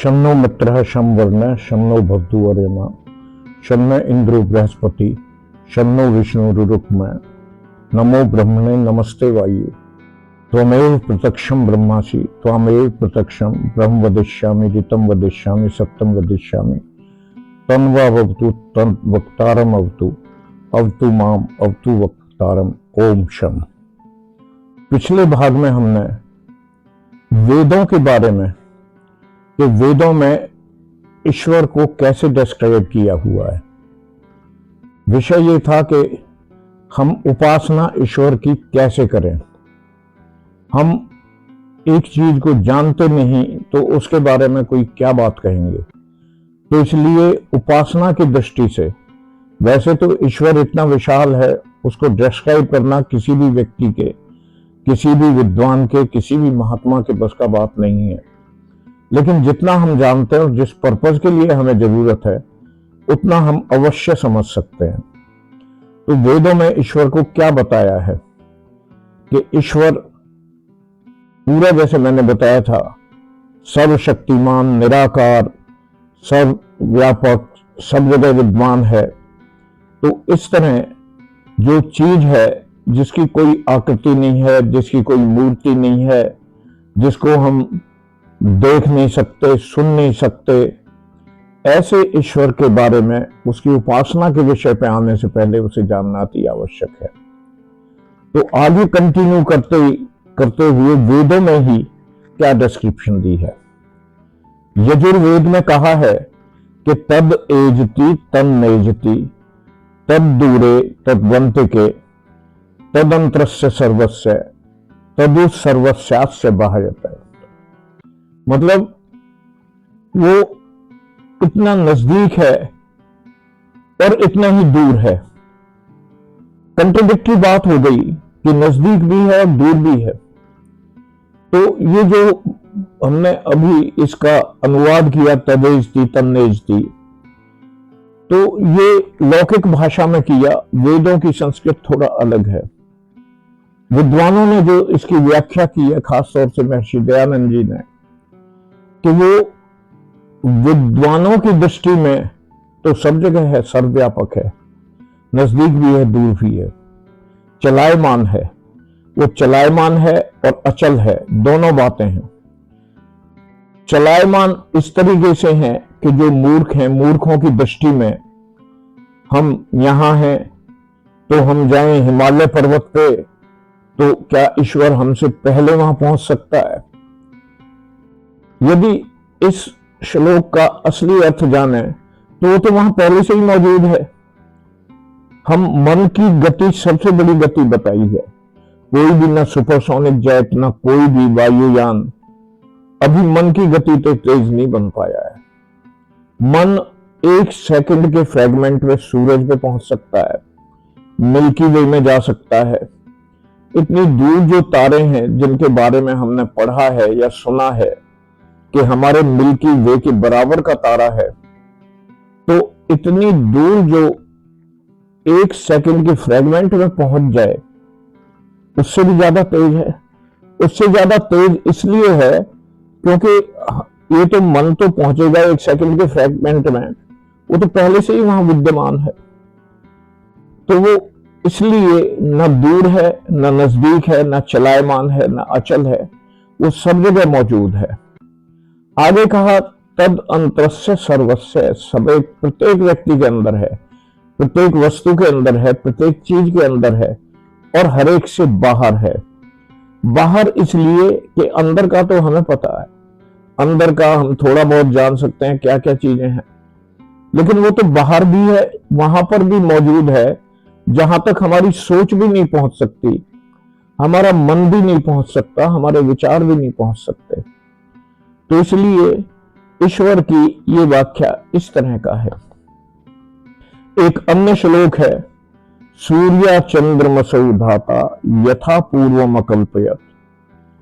शन्नो मित्रः शं वर्णः शन्नो भवतु वरेण्यः शन्न इंद्रो बृहस्पति शन्नो विष्णुरुक्म नमो ब्रह्मणे नमस्ते वायु त्वमेव प्रत्यक्षं ब्रह्मासि त्वमेव प्रत्यक्षं ब्रह्म वदिष्यामि ऋतं वदिष्यामि सत्यं वदिष्यामि तन्वावतु तन् वक्तारम अवतु अवतु माम अवतु वक्तारम ओम शम। पिछले भाग में हमने वेदों के बारे में कि वेदों में ईश्वर को कैसे डिस्क्राइब किया हुआ है। विषय ये था कि हम उपासना ईश्वर की कैसे करें। हम एक चीज को जानते नहीं तो उसके बारे में कोई क्या बात कहेंगे। तो इसलिए उपासना की दृष्टि से वैसे तो ईश्वर इतना विशाल है, उसको डिस्क्राइब करना किसी भी व्यक्ति के, किसी भी विद्वान के, किसी भी महात्मा के बस का बात नहीं है। लेकिन जितना हम जानते हैं और जिस पर्पज के लिए हमें जरूरत है उतना हम अवश्य समझ सकते हैं। तो वेदों में ईश्वर को क्या बताया है कि ईश्वर पूरा, जैसे मैंने बताया था, सर्वशक्तिमान, निराकार, सर्वव्यापक, सब जगह विद्वान है। तो इस तरह जो चीज है जिसकी कोई आकृति नहीं है, जिसकी कोई मूर्ति नहीं है, जिसको हम देख नहीं सकते, सुन नहीं सकते, ऐसे ईश्वर के बारे में, उसकी उपासना के विषय पे आने से पहले उसे जानना अति आवश्यक है। तो आगे कंटिन्यू करते हुए वेदों में ही क्या डिस्क्रिप्शन दी है। यजुर्वेद में कहा है कि तद एजति तन नेजति तद दूरे तद्वंतिके तदंत्रस्य सर्वस्य तदु सर्वस्यास्य बाह्यतः। मतलब वो इतना नजदीक है और इतना ही दूर है। कंट्राडिक्टरी बात हो गई कि नजदीक भी है और दूर भी है। तो ये जो हमने अभी इसका अनुवाद किया तदेजति तन्नेजति, तो ये लौकिक भाषा में किया। वेदों की संस्कृत थोड़ा अलग है। विद्वानों ने जो इसकी व्याख्या की है, खासतौर से महर्षि दयानंद जी ने, कि वो विद्वानों की दृष्टि में तो सब जगह है, सर्वव्यापक है, नजदीक भी है, दूर भी है, चलायमान है। वो चलायमान है और अचल है, दोनों बातें हैं। चलायमान इस तरीके से हैं कि जो मूर्ख हैं, मूर्खों की दृष्टि में हम यहां हैं तो हम जाएं हिमालय पर्वत पे, तो क्या ईश्वर हमसे पहले वहां पहुंच सकता है? यदि इस श्लोक का असली अर्थ जाने तो वो तो वहां पहले से ही मौजूद है। हम मन की गति सबसे बड़ी गति बताई है। कोई भी ना सुपरसोनिक जेट, ना कोई भी वायुयान अभी मन की गति तो तेज नहीं बन पाया है। मन 1 सेकंड के फ्रेगमेंट में सूरज पे पहुंच सकता है, मिल्की वे में जा सकता है। इतनी दूर जो तारे हैं जिनके बारे में हमने पढ़ा है या सुना है कि हमारे मिल्की वे के बराबर का तारा है, तो इतनी दूर जो 1 सेकंड के फ्रेगमेंट में पहुंच जाए, उससे भी ज्यादा तेज है। उससे ज्यादा तेज इसलिए है क्योंकि ये तो मन तो पहुंचेगा 1 सेकंड के फ्रेगमेंट में, वो तो पहले से ही वहां विद्यमान है। तो वो इसलिए न दूर है, न नजदीक है, न चलायमान है, न अचल है, वो सब जगह मौजूद है। आगे कहा तद अंतरस्य सर्वस्य, सब प्रत्येक व्यक्ति के अंदर है, प्रत्येक वस्तु के अंदर है, प्रत्येक चीज के अंदर है और हर एक से बाहर है। बाहर इसलिए कि अंदर का तो हमें पता है, अंदर का हम थोड़ा बहुत जान सकते हैं क्या क्या चीजें हैं, लेकिन वो तो बाहर भी है, वहां पर भी मौजूद है जहां तक हमारी सोच भी नहीं पहुंच सकती, हमारा मन भी नहीं पहुंच सकता, हमारे विचार भी नहीं पहुंच सकते। तो इसलिए ईश्वर की ये व्याख्या इस तरह का है। एक अन्य श्लोक है, सूर्य चंद्रमसौ धाता यथा पूर्वम अकल्पयत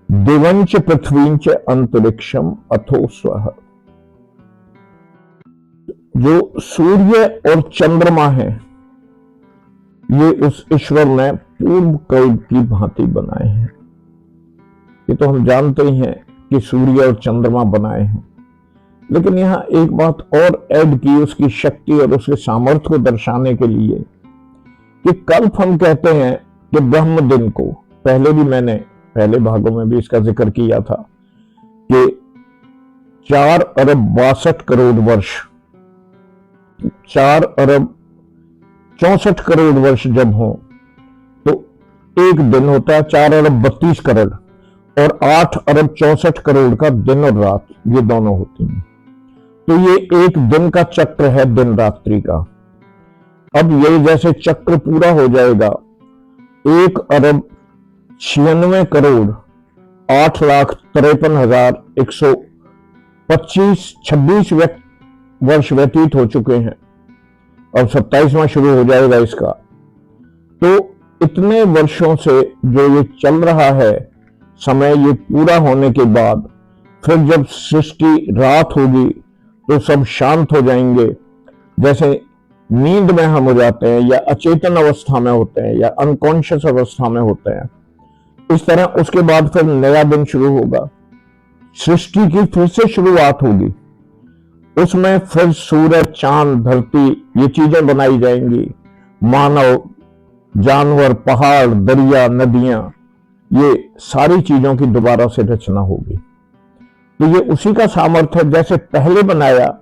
दिवंच पृथ्वींच अंतरिक्षम अथो स्वः। जो सूर्य और चंद्रमा है, ये उस ईश्वर ने पूर्व काल की भांति बनाए हैं। ये तो हम जानते ही हैं कि सूर्य और चंद्रमा बनाए हैं। लेकिन यहाँ एक बात और ऐड की उसकी शक्ति और उसके सामर्थ्य को दर्शाने के लिए कि कल्प हम कहते हैं कि ब्रह्म दिन को, पहले भी मैंने पहले भागों में भी इसका जिक्र किया था कि 4 अरब 62 करोड़ वर्ष, 4 अरब 64 करोड़ वर्ष जब हो तो एक दिन होता है 4 अरब 32 करोड़, और 8 अरब 64 करोड़ का दिन और रात, ये दोनों होती हैं। तो ये एक दिन का चक्र है, दिन रात्रि का। अब ये जैसे चक्र पूरा हो जाएगा 1 अरब 96 करोड़ 8,53,126 वर्ष व्यतीत हो चुके हैं। अब 27वां शुरू हो जाएगा इसका। तो इतने वर्षों से जो ये चल रहा है समय, ये पूरा होने के बाद फिर जब सृष्टि रात होगी तो सब शांत हो जाएंगे, जैसे नींद में हम हो जाते हैं या अचेतन अवस्था में होते हैं या अनकॉन्शियस अवस्था में होते हैं, इस तरह उसके बाद फिर नया दिन शुरू होगा, सृष्टि की फिर से शुरुआत होगी। उसमें फिर सूरज, चांद, धरती, ये चीजें बनाई जाएंगी, मानव, जानवर, पहाड़, दरिया, नदियां, ये सारी चीजों की दोबारा से रचना होगी। तो ये उसी का सामर्थ्य है, जैसे पहले बनाया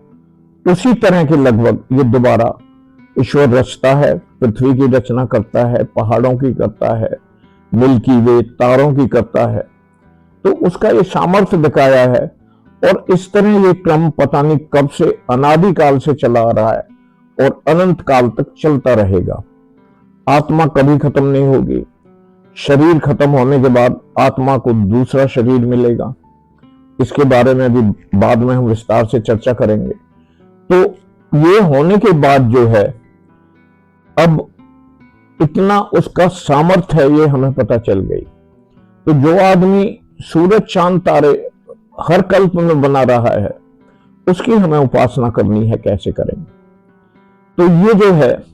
उसी तरह के लगभग ये दोबारा ईश्वर रचता है, पृथ्वी की रचना करता है, पहाड़ों की करता है, मिल्की वे तारों की करता है। तो उसका ये सामर्थ्य दिखाया है, और इस तरह ये क्रम पता नहीं कब से, अनादिकाल से चला आ रहा है और अनंत काल तक चलता रहेगा। आत्मा कभी खत्म नहीं होगी। शरीर खत्म होने के बाद आत्मा को दूसरा शरीर मिलेगा, इसके बारे में भी बाद में हम विस्तार से चर्चा करेंगे। तो ये होने के बाद जो है, अब इतना उसका सामर्थ्य है, ये हमें पता चल गई। तो जो आदमी सूरज, चांद, तारे हर कल्प में बना रहा है, उसकी हमें उपासना करनी है। कैसे करेंगे? तो ये जो है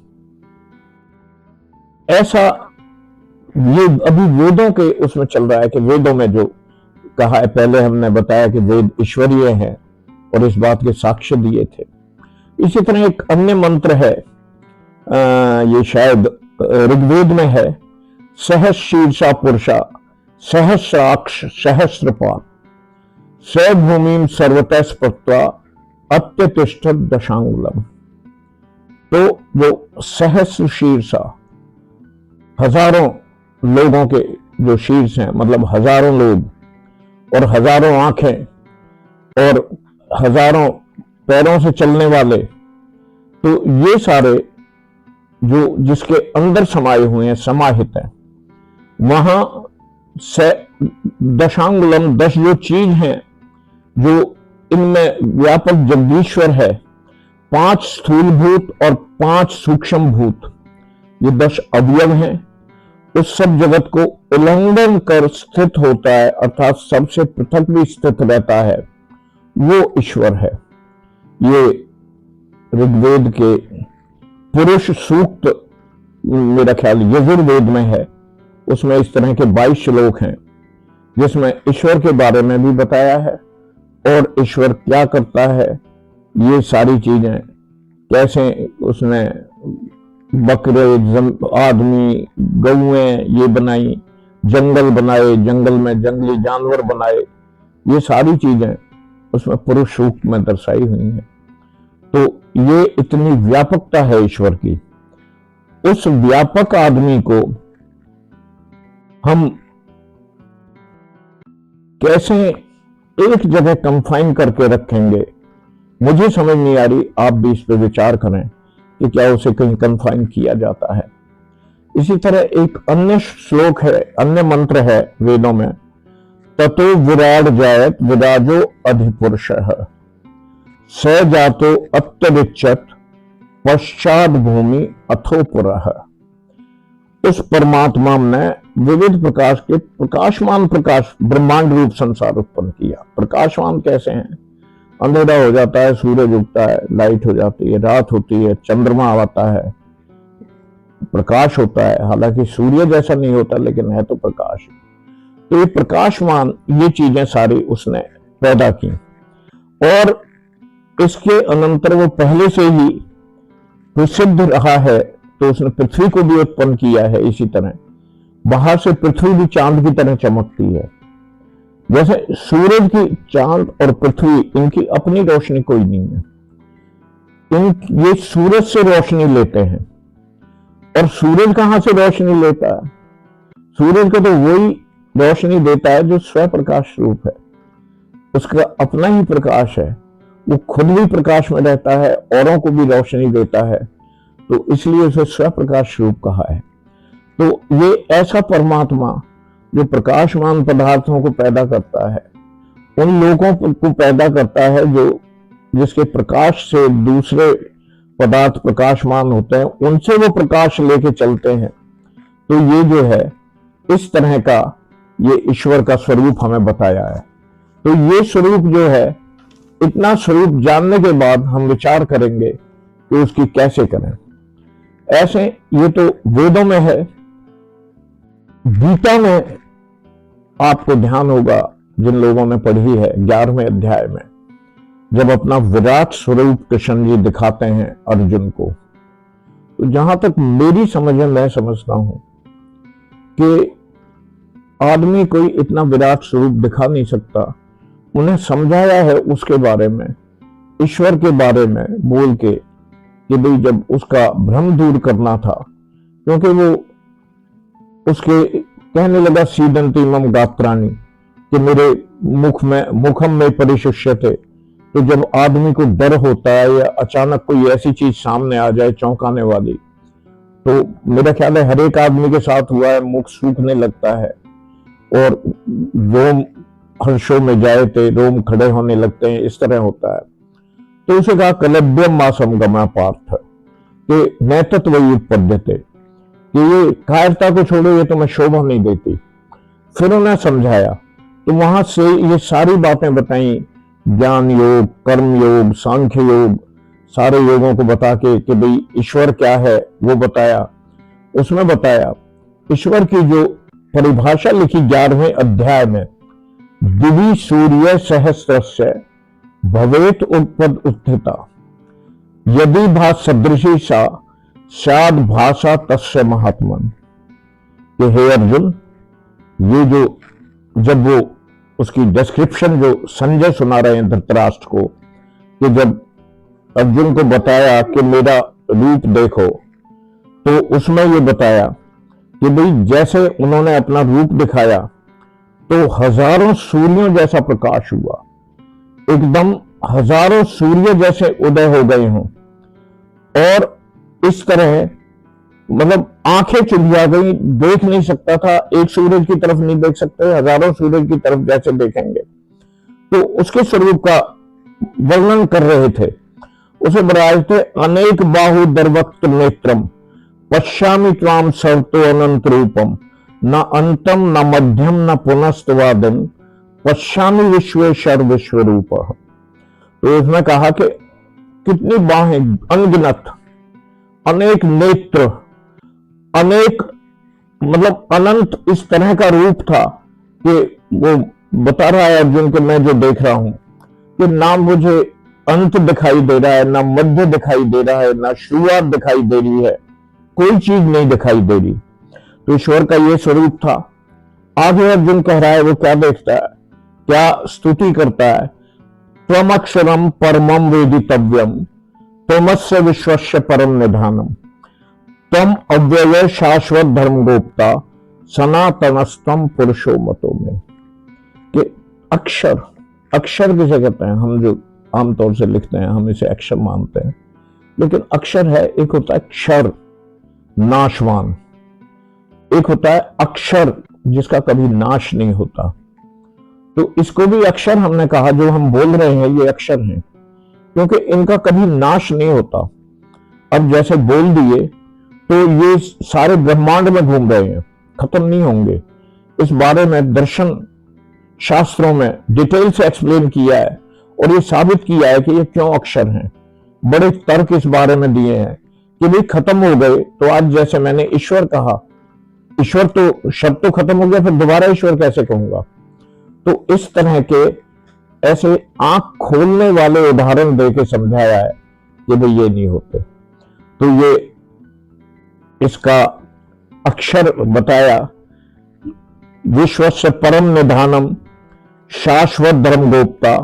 ऐसा, ये अभी वेदों के उसमें चल रहा है कि वेदों में जो कहा है, पहले हमने बताया कि वेद ईश्वरीय हैं और इस बात के साक्ष्य दिए थे। इसी तरह एक अन्य मंत्र है, ये शायद ऋग्वेद में है, सहस्रशीर्षा पुरुषा सहस्राक्ष सहस्रपाद स भूमिम सर्वतः स्पृत्वा अत्यतिष्ठत दशांगुलम। तो जो सहस्र शीर्षा, हजारों लोगों के जो शीर्ष हैं, मतलब हजारों लोग और हजारों आंखें और हजारों पैरों से चलने वाले, तो ये सारे जो जिसके अंदर समाये हुए हैं, समाहित हैं, वहां से दशांगुलम 10 जो चीज हैं, जो इनमें व्यापक जगदीश्वर है, 5 स्थूलभूत और 5 सूक्ष्म भूत, ये 10 अवयव हैं। उस सब जगत को उल्लंघन कर स्थित होता है, अर्थात सबसे पृथक भी स्थित रहता है, वो ईश्वर है। ये ऋग्वेद के पुरुष सूक्त, मेरा ख्याल यजुर्वेद में है, उसमें इस तरह के 22 श्लोक हैं जिसमें ईश्वर के बारे में भी बताया है और ईश्वर क्या करता है, ये सारी चीजें कैसे उसने बकरे, आदमी, गौएं ये बनाई, जंगल बनाए, जंगल में जंगली जानवर बनाए, ये सारी चीजें उसमें पुरुष सूक्त में दर्शाई हुई हैं। तो ये इतनी व्यापकता है ईश्वर की। उस व्यापक आदमी को हम कैसे एक जगह कंफाइन करके रखेंगे, मुझे समझ नहीं आ रही। आप भी इस पर विचार करें कि क्या उसे कहीं कंफाइन किया जाता है। इसी तरह एक अन्य श्लोक है, अन्य मंत्र है वेदों में, ततो विराट जायत विराजो अधिपुरुषः स जातो अत्यरिच्यत पश्चात भूमि अथोपुरः। उस परमात्मा ने विविध प्रकाश के प्रकाशमान प्रकाश ब्रह्मांड रूप संसार उत्पन्न किया। प्रकाशमान कैसे हैं? अंधेरा हो जाता है, सूरज उगता है, लाइट हो जाती है, रात होती है, चंद्रमा आता है, प्रकाश होता है। हालांकि सूर्य जैसा नहीं होता, लेकिन है तो प्रकाश। तो ये प्रकाशमान, ये चीजें सारी उसने पैदा की। और इसके अनंतर वो पहले से ही प्रसिद्ध रहा है, तो उसने पृथ्वी को भी उत्पन्न किया है। इसी तरह बाहर से पृथ्वी भी चांद की तरह चमकती है। जैसे सूरज की, चांद और पृथ्वी, इनकी अपनी रोशनी कोई नहीं है। ये सूरज से रोशनी लेते हैं। और सूरज कहां से रोशनी लेता है? सूरज को तो वही रोशनी देता है जो स्व प्रकाश रूप है, उसका अपना ही प्रकाश है। वो खुद भी प्रकाश में रहता है, औरों को भी रोशनी देता है, तो इसलिए उसे स्व प्रकाश रूप कहा है। तो ये ऐसा परमात्मा जो प्रकाशमान पदार्थों को पैदा करता है, उन लोगों को पैदा करता है जो जिसके प्रकाश से दूसरे पदार्थ प्रकाशमान होते हैं, उनसे वो प्रकाश लेके चलते हैं। तो ये जो है, इस तरह का ये ईश्वर का स्वरूप हमें बताया है। तो ये स्वरूप जो है, इतना स्वरूप जानने के बाद हम विचार करेंगे कि उसकी कैसे करें। ऐसे ये तो वेदों में है। गीता में आपको ध्यान होगा, जिन लोगों ने पढ़ी है, 11वें अध्याय में जब अपना विराट स्वरूप कृष्ण जी दिखाते हैं अर्जुन को, तो जहां तक मेरी समझ है, मैं समझता हूं कि आदमी कोई इतना विराट स्वरूप दिखा नहीं सकता। उन्हें समझाया है उसके बारे में, ईश्वर के बारे में बोल के, कि भाई जब उसका भ्रम दूर करना था, क्योंकि वो उसके कहने लगा सीदंती मम गात्राणी, कि मेरे मुखम में परिशिष्य थे। तो जब आदमी को डर होता है या अचानक कोई ऐसी चीज सामने आ जाए चौंकाने वाली, तो मेरा ख्याल है हर एक आदमी के साथ हुआ है, मुख सूखने लगता है और रोम हर्षों में जाए थे, रोम खड़े होने लगते हैं, इस तरह होता है। तो उसे कहा कलभ्यम मासम गमा पार्थ, कि नैतत्वयुत्पद्यते, कि ये कायरता को छोड़ो, ये तुम्हें शोभा नहीं देती। फिर उन्हें समझाया, तो वहां से ये सारी बातें बताई, ज्ञान योग, कर्म योग, सांख्य योग, सारे योगों को बता के कि भाई ईश्वर क्या है वो बताया। उसमें बताया ईश्वर की जो परिभाषा लिखी 11वें अध्याय में, दिवि सूर्य सहस्रस्य भवेत उत्पद उत्थिता, यदि भा सदृशी सा स्याद भाषा तस्य महात्मन। कि हे अर्जुन, ये जो जब वो उसकी डिस्क्रिप्शन जो संजय सुना रहे हैं धृतराष्ट्र को, कि जब अर्जुन को बताया कि मेरा रूप देखो, तो उसमें ये बताया कि भाई जैसे उन्होंने अपना रूप दिखाया तो हजारों सूर्यों जैसा प्रकाश हुआ, एकदम हजारों सूर्य जैसे उदय हो गए हों, और इस तरह मतलब आंखें चुंधिया गई, देख नहीं सकता था, एक सूरज की तरफ नहीं देख सकते, हजारों सूरज की तरफ जैसे देखेंगे। तो उसके स्वरूप का वर्णन कर रहे थे। उसे बताए थे अनेक बाहु दर्वक्त नेत्रम पश्यामि त्वाम सर्वतो अनंत रूपम, न अंतम न मध्यम न पुनस्तवादम पश्यामि विश्वेश्वर विश्व रूप। तो उसने कहा कि कितनी बाहें, अनगिनत, अनेक नेत्र, अनेक मतलब अनंत, इस तरह का रूप था कि वो बता रहा है अर्जुन को, मैं जो देख रहा हूं कि ना मुझे अंत दिखाई दे रहा है, ना मध्य दिखाई दे रहा है, ना शुरुआत दिखाई दे रही है, कोई चीज नहीं दिखाई दे रही। तो ईश्वर का ये स्वरूप था। आगे अर्जुन कह रहा है वो क्या देखता है, क्या स्तुति करता है, त्वमक्षरम परमम वेदितव्यम त्वमस्य विश्वस्य परम निधानम तम अव्यय शाश्वत धर्म गोप्ता सनातनस्तम पुरुषो मतो में। कि अक्षर, अक्षर किसे कहते हैं? हम जो आमतौर से लिखते हैं हम इसे अक्षर मानते हैं, लेकिन अक्षर है, एक होता है क्षर नाशवान, एक होता है अक्षर जिसका कभी नाश नहीं होता। तो इसको भी अक्षर हमने कहा, जो हम बोल रहे हैं ये अक्षर हैं, क्योंकि इनका कभी नाश नहीं होता। अब जैसे बोल दिए तो ये सारे ब्रह्मांड में घूम रहे हैं, खत्म नहीं होंगे। इस बारे में दर्शन शास्त्रों में डिटेल से एक्सप्लेन किया है और ये साबित किया है कि ये क्यों अक्षर हैं। बड़े तर्क इस बारे में दिए हैं कि भाई खत्म हो गए तो आज जैसे मैंने ईश्वर कहा, ईश्वर तो शब्द तो खत्म हो गया, फिर दोबारा ईश्वर कैसे कहूंगा? तो इस तरह के ऐसे आंख खोलने वाले उदाहरण दे के समझाया है कि भाई ये नहीं होते। तो ये इसका अक्षर बताया, विश्वस्य परम निधानम शाश्वत धर्म गोप्ता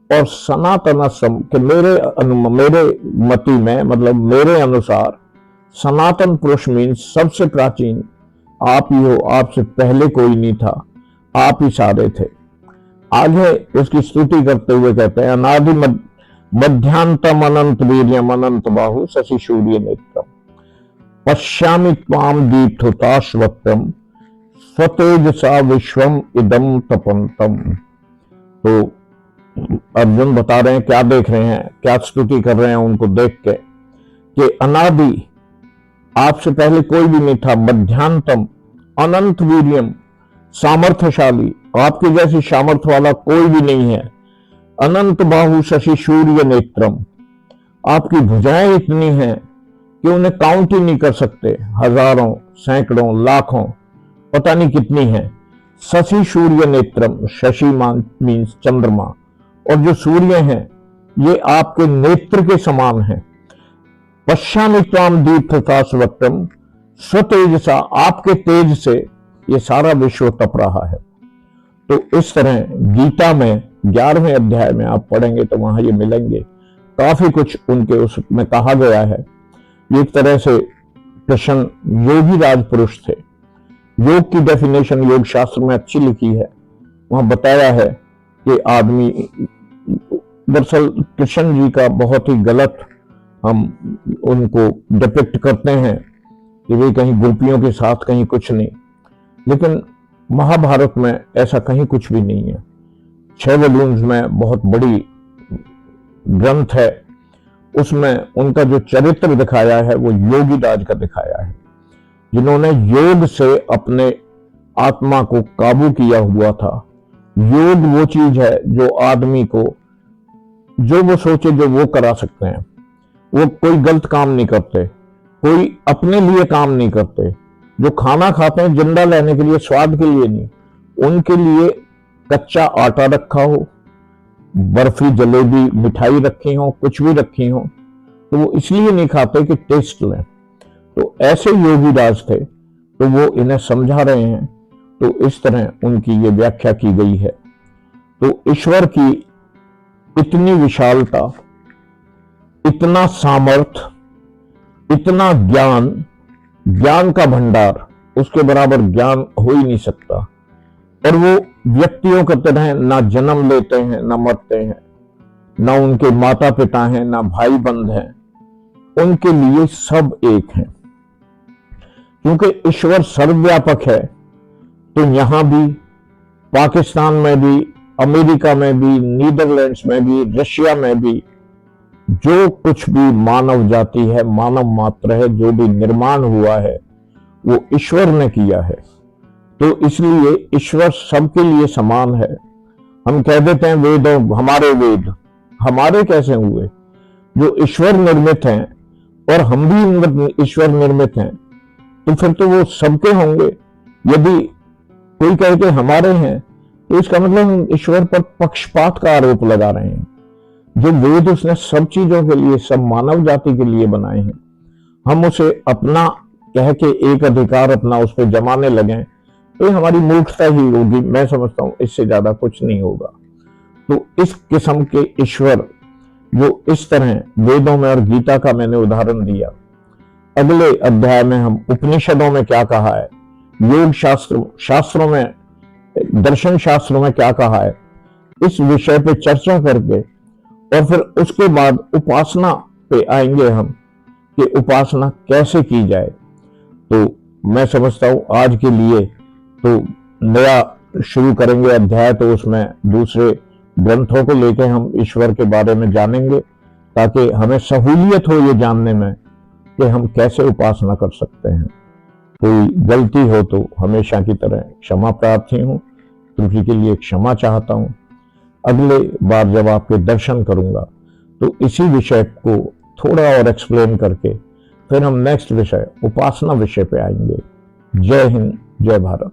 और सनातनसम, कि मेरे मति में, मतलब मेरे अनुसार सनातन पुरुष मीन्स सबसे प्राचीन आप ही हो, आपसे पहले कोई नहीं था, आप ही सारे थे। आगे उसकी स्तुति करते हुए कहते हैं, अनादि मध्यांतम अनंत वीर्यम अनंत बाहु शशि सूर्य नेत्रम पश्यामि त्वाम दीप्तहुताश्वत्थम स्वतेजसा विश्वम इदम तपंतम। तो अर्जुन बता रहे हैं क्या देख रहे हैं, क्या स्तुति कर रहे हैं उनको देख के, कि अनादि आपसे पहले कोई भी नहीं था, मध्यांतम अनंत वीर्यम सामर्थ्यशाली, आपके जैसी सामर्थ्य वाला कोई भी नहीं है, अनंत बाहु शशि सूर्य नेत्रम, आपकी भुजाएं इतनी हैं कि उन्हें काउंट ही नहीं कर सकते, हजारों सैकड़ों लाखों पता नहीं कितनी हैं। शशि सूर्य नेत्रम, शशि मीन्स चंद्रमा, और जो सूर्य हैं ये आपके नेत्र के समान हैं। पश्यामि त्वाम दीप्तहुताश्वत्थम स्वतेजसा, आपके तेज से ये सारा विश्व तप रहा है। तो इस तरह गीता में 11वें अध्याय में आप पढ़ेंगे तो वहां ये मिलेंगे, काफी कुछ उनके उसमें कहा गया है। एक तरह से कृष्ण योगी राज पुरुष थे। योग की डेफिनेशन योग शास्त्र में अच्छी लिखी है, वहां बताया है कि आदमी, दरअसल कृष्ण जी का बहुत ही गलत हम उनको डिपिक्ट करते हैं कि वे कहीं गोपियों के साथ कहीं कुछ नहीं, लेकिन महाभारत में ऐसा कहीं कुछ भी नहीं है। 6 वॉल्यूम्स में बहुत बड़ी ग्रंथ है, उसमें उनका जो चरित्र दिखाया है वो योगी राज का दिखाया है, जिन्होंने योग से अपने आत्मा को काबू किया हुआ था। योग वो चीज है जो आदमी को जो वो सोचे जो वो करा सकते हैं। वो कोई गलत काम नहीं करते, कोई अपने लिए काम नहीं करते। जो खाना खाते हैं जिंदा लेने के लिए, स्वाद के लिए नहीं, उनके लिए कच्चा आटा रखा हो, बर्फी जलेबी मिठाई रखी हो, कुछ भी रखी हो, तो वो इसलिए नहीं खाते कि टेस्ट लें। तो ऐसे योगी राज थे, तो वो इन्हें समझा रहे हैं। तो इस तरह उनकी ये व्याख्या की गई है। तो ईश्वर की इतनी विशालता, इतना सामर्थ, इतना ज्ञान, ज्ञान का भंडार, उसके बराबर ज्ञान हो ही नहीं सकता। और वो व्यक्तियों की तरह ना जन्म लेते हैं, ना मरते हैं, ना उनके माता पिता हैं, ना भाई बंध हैं, उनके लिए सब एक हैं। क्योंकि ईश्वर सर्वव्यापक है, तो यहां भी, पाकिस्तान में भी, अमेरिका में भी, नीदरलैंड्स में भी, रशिया में भी जो कुछ भी मानव जाति है, मानव मात्र है, जो भी निर्माण हुआ है वो ईश्वर ने किया है। तो इसलिए ईश्वर सबके लिए समान है। हम कह देते हैं वेदों, हमारे वेद, हमारे कैसे हुए? जो ईश्वर निर्मित हैं, और हम भी ईश्वर निर्मित हैं, तो फिर तो वो सबके होंगे। यदि कोई कहे कि हमारे हैं, तो इसका मतलब हम ईश्वर पर पक्षपात का आरोप लगा रहे हैं। जो वेद उसने सब चीजों के लिए, सब मानव जाति के लिए बनाए हैं, हम उसे अपना कह के एक अधिकार अपना उस पर जमाने लगे, तो ये हमारी मूर्खता ही होगी। मैं समझता हूं इससे ज्यादा कुछ नहीं होगा। तो इस किस्म के ईश्वर जो इस तरह वेदों में, और गीता का मैंने उदाहरण दिया। अगले अध्याय में हम उपनिषदों में क्या कहा है, योग शास्त्रों में, दर्शन शास्त्रों में क्या कहा है, इस विषय पे चर्चा करके, और फिर उसके बाद उपासना पे आएंगे हम कि उपासना कैसे की जाए। तो मैं समझता हूं आज के लिए तो नया शुरू करेंगे अध्याय, तो उसमें दूसरे ग्रंथों को लेकर हम ईश्वर के बारे में जानेंगे, ताकि हमें सहूलियत हो ये जानने में कि हम कैसे उपासना कर सकते हैं। कोई गलती हो तो हमेशा की तरह क्षमा प्रार्थी हूं, त्रुटि के लिए क्षमा चाहता हूं। अगले बार जब आपके दर्शन करूंगा तो इसी विषय को थोड़ा और एक्सप्लेन करके फिर हम नेक्स्ट विषय, उपासना विषय पे आएंगे। जय हिंद, जय भारत।